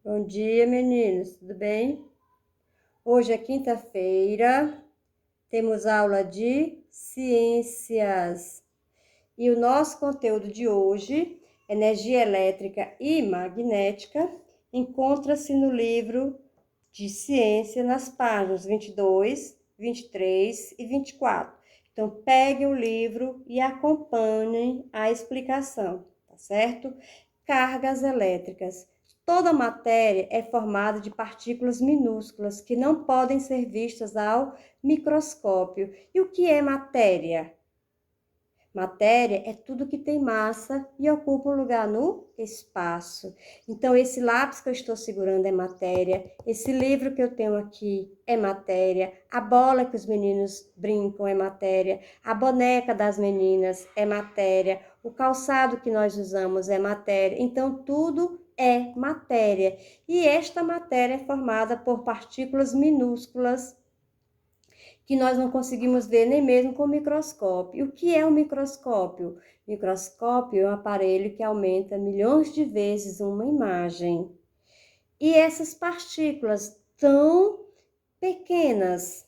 Bom dia, meninos, tudo bem? Hoje é quinta-feira, temos aula de ciências. E o nosso conteúdo de hoje, energia elétrica e magnética, encontra-se no livro de ciência nas páginas 22, 23 e 24. Então, peguem o livro e acompanhem a explicação, tá certo? Cargas elétricas. Toda matéria é formada de partículas minúsculas que não podem ser vistas ao microscópio. E o que é matéria? Matéria é tudo que tem massa e ocupa um lugar no espaço. Então, esse lápis que eu estou segurando é matéria, esse livro que eu tenho aqui é matéria, a bola que os meninos brincam é matéria, a boneca das meninas é matéria, o calçado que nós usamos é matéria. Então, tudo é matéria. E esta matéria é formada por partículas minúsculas que nós não conseguimos ver nem mesmo com o microscópio. O que é o microscópio? Microscópio é um aparelho que aumenta milhões de vezes uma imagem. E essas partículas tão pequenas,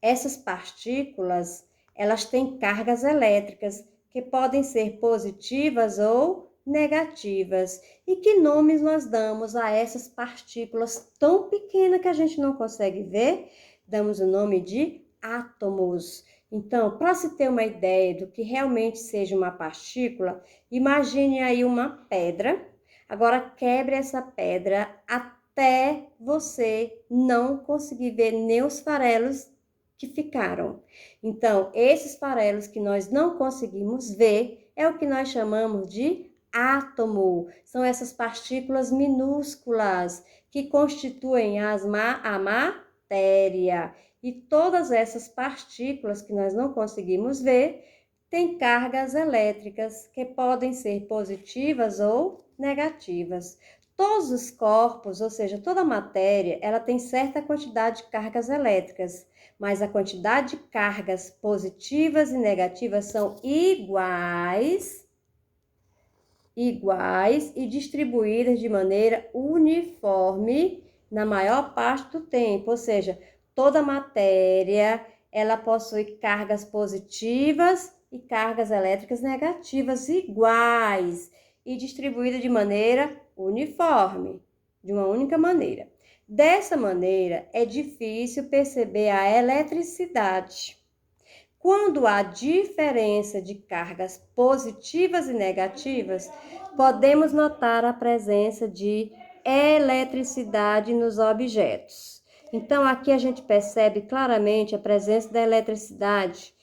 essas partículas, elas têm cargas elétricas que podem ser positivas ou negativas. E que nomes nós damos a essas partículas tão pequenas que a gente não consegue ver? Damos o nome de átomos. Então, para se ter uma ideia do que realmente seja uma partícula, imagine aí uma pedra. Agora, quebre essa pedra até você não conseguir ver nem os farelos que ficaram. Então, esses farelos que nós não conseguimos ver é o que nós chamamos de átomo. São essas partículas minúsculas que constituem a matéria. E todas essas partículas que nós não conseguimos ver têm cargas elétricas que podem ser positivas ou negativas. Todos os corpos, ou seja, toda a matéria, ela tem certa quantidade de cargas elétricas, mas a quantidade de cargas positivas e negativas são iguais e distribuídas de maneira uniforme na maior parte do tempo, ou seja, toda matéria, ela possui cargas positivas e cargas elétricas negativas iguais e distribuídas de maneira uniforme, de uma única maneira. Dessa maneira, é difícil perceber a eletricidade. Quando há diferença de cargas positivas e negativas, podemos notar a presença de eletricidade nos objetos. Então, aqui a gente percebe claramente a presença da eletricidade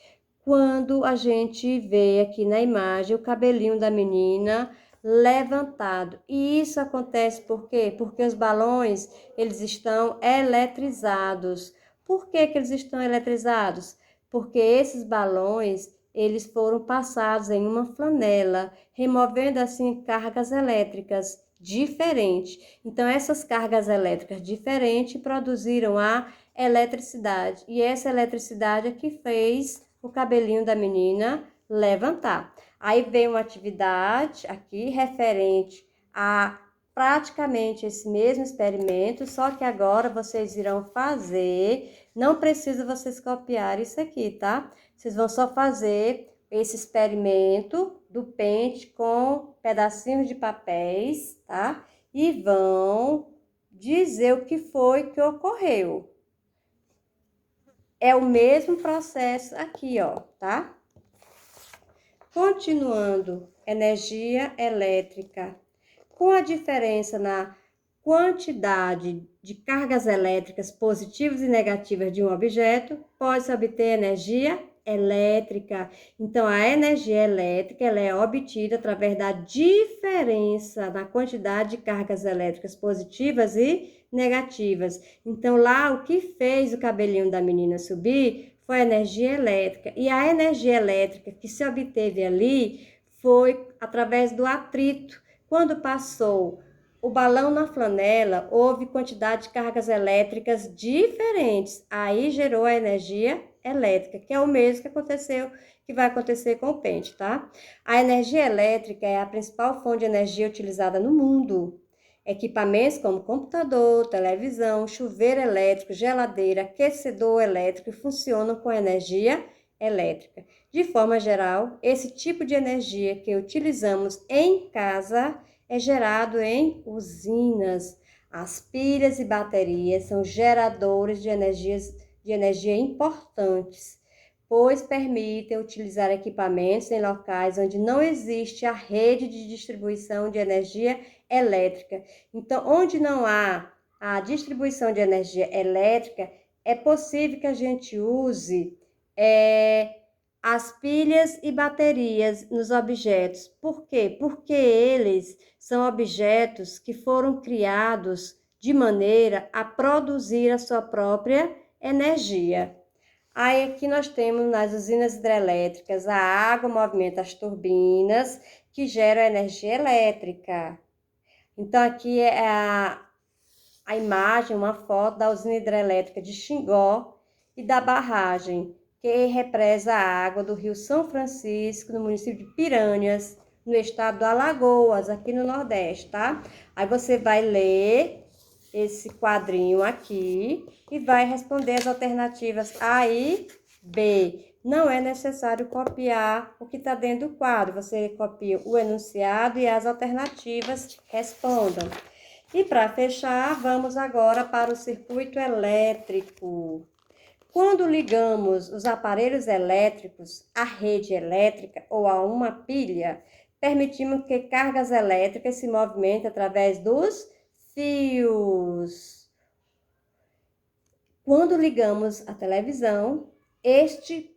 quando a gente vê aqui na imagem o cabelinho da menina levantado. E isso acontece por quê? Porque os balões, eles estão eletrizados. Por que eles estão eletrizados? Porque esses balões, eles foram passados em uma flanela, removendo assim cargas elétricas diferentes. Então, essas cargas elétricas diferentes produziram a eletricidade. E essa eletricidade é que fez o cabelinho da menina levantar. Aí vem uma atividade aqui referente a praticamente esse mesmo experimento, só que agora vocês irão fazer, não precisa vocês copiar isso aqui, tá? Vocês vão só fazer esse experimento do pente com pedacinhos de papéis, tá? E vão dizer o que foi que ocorreu. É o mesmo processo aqui, ó, tá? Continuando, energia elétrica. Com a diferença na quantidade de cargas elétricas positivas e negativas de um objeto, pode-se obter energia elétrica. Então, a energia elétrica ela é obtida através da diferença na quantidade de cargas elétricas positivas e negativas. Então, lá o que fez o cabelinho da menina subir foi a energia elétrica. E a energia elétrica que se obteve ali foi através do atrito. Quando passou o balão na flanela, houve quantidade de cargas elétricas diferentes. Aí gerou a energia elétrica, que é o mesmo que aconteceu, que vai acontecer com o pente, tá? A energia elétrica é a principal fonte de energia utilizada no mundo. Equipamentos como computador, televisão, chuveiro elétrico, geladeira, aquecedor elétrico funcionam com energia elétrica. De forma geral, esse tipo de energia que utilizamos em casa é gerado em usinas. As pilhas e baterias são geradores de energia importantes, pois permitem utilizar equipamentos em locais onde não existe a rede de distribuição de energia elétrica. Então, onde não há a distribuição de energia elétrica, é possível que a gente use as pilhas e baterias nos objetos. Por quê? Porque eles são objetos que foram criados de maneira a produzir a sua própria energia. Aí aqui nós temos nas usinas hidrelétricas, a água movimenta as turbinas que geram energia elétrica. Então aqui é a imagem, uma foto da usina hidrelétrica de Xingó e da barragem que represa a água do Rio São Francisco, no município de Piranhas, no estado do Alagoas, aqui no Nordeste, tá? Aí você vai ler esse quadrinho aqui e vai responder as alternativas A e B. Não é necessário copiar o que está dentro do quadro, você copia o enunciado e as alternativas respondam. E para fechar, vamos agora para o circuito elétrico. Quando ligamos os aparelhos elétricos à rede elétrica ou a uma pilha, permitimos que cargas elétricas se movimentem através dos fios. Quando ligamos a televisão, este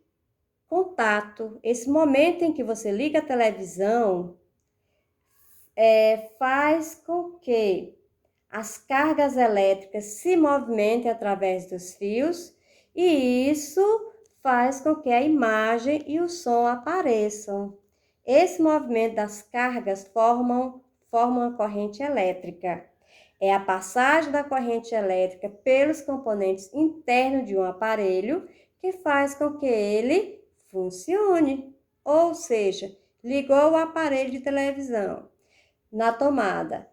contato, esse momento em que você liga a televisão, faz com que as cargas elétricas se movimentem através dos fios e isso faz com que a imagem e o som apareçam. Esse movimento das cargas formam a corrente elétrica. É a passagem da corrente elétrica pelos componentes internos de um aparelho que faz com que ele funcione. Ou seja, ligou o aparelho de televisão na tomada.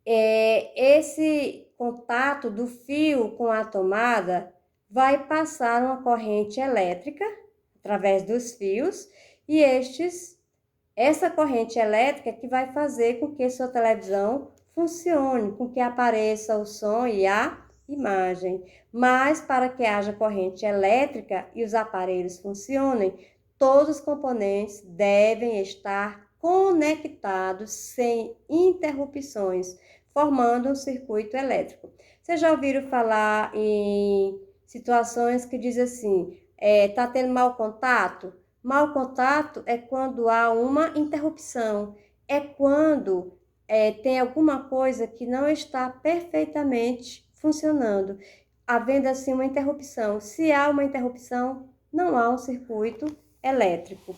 Esse contato do fio com a tomada vai passar uma corrente elétrica através dos fios e essa corrente elétrica que vai fazer com que sua televisão funcione, com que apareça o som e a imagem. Mas para que haja corrente elétrica e os aparelhos funcionem, todos os componentes devem estar conectados sem interrupções, formando um circuito elétrico. Vocês já ouviram falar em situações que diz assim, tá tendo mau contato? Mau contato é quando há uma interrupção, é quando tem alguma coisa que não está perfeitamente funcionando, havendo assim uma interrupção. Se há uma interrupção, não há um circuito elétrico.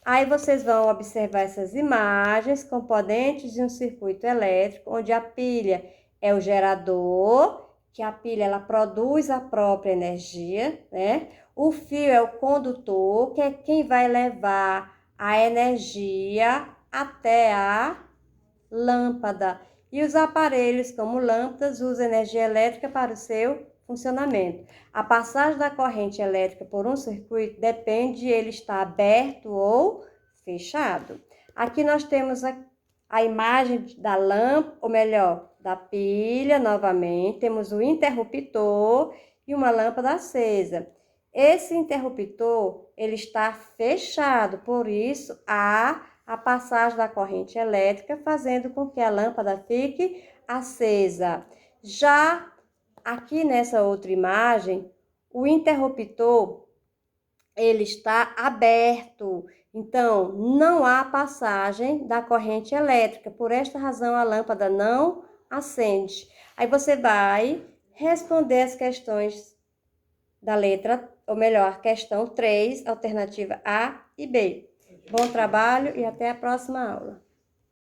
Aí vocês vão observar essas imagens, componentes de um circuito elétrico, onde a pilha é o gerador, que a pilha ela produz a própria energia, né? O fio é o condutor, que é quem vai levar a energia até a lâmpada. E os aparelhos, como lâmpadas, usam energia elétrica para o seu funcionamento. A passagem da corrente elétrica por um circuito depende de ele estar aberto ou fechado. Aqui nós temos a imagem da lâmpada, ou melhor, da pilha, novamente. Temos o interruptor e uma lâmpada acesa. Esse interruptor, ele está fechado, por isso há a passagem da corrente elétrica, fazendo com que a lâmpada fique acesa. Já aqui nessa outra imagem, o interruptor, ele está aberto, então não há passagem da corrente elétrica. Por esta razão, a lâmpada não acende. Aí você vai responder as questões da letra, ou melhor, questão 3, alternativa A e B. Bom trabalho e até a próxima aula.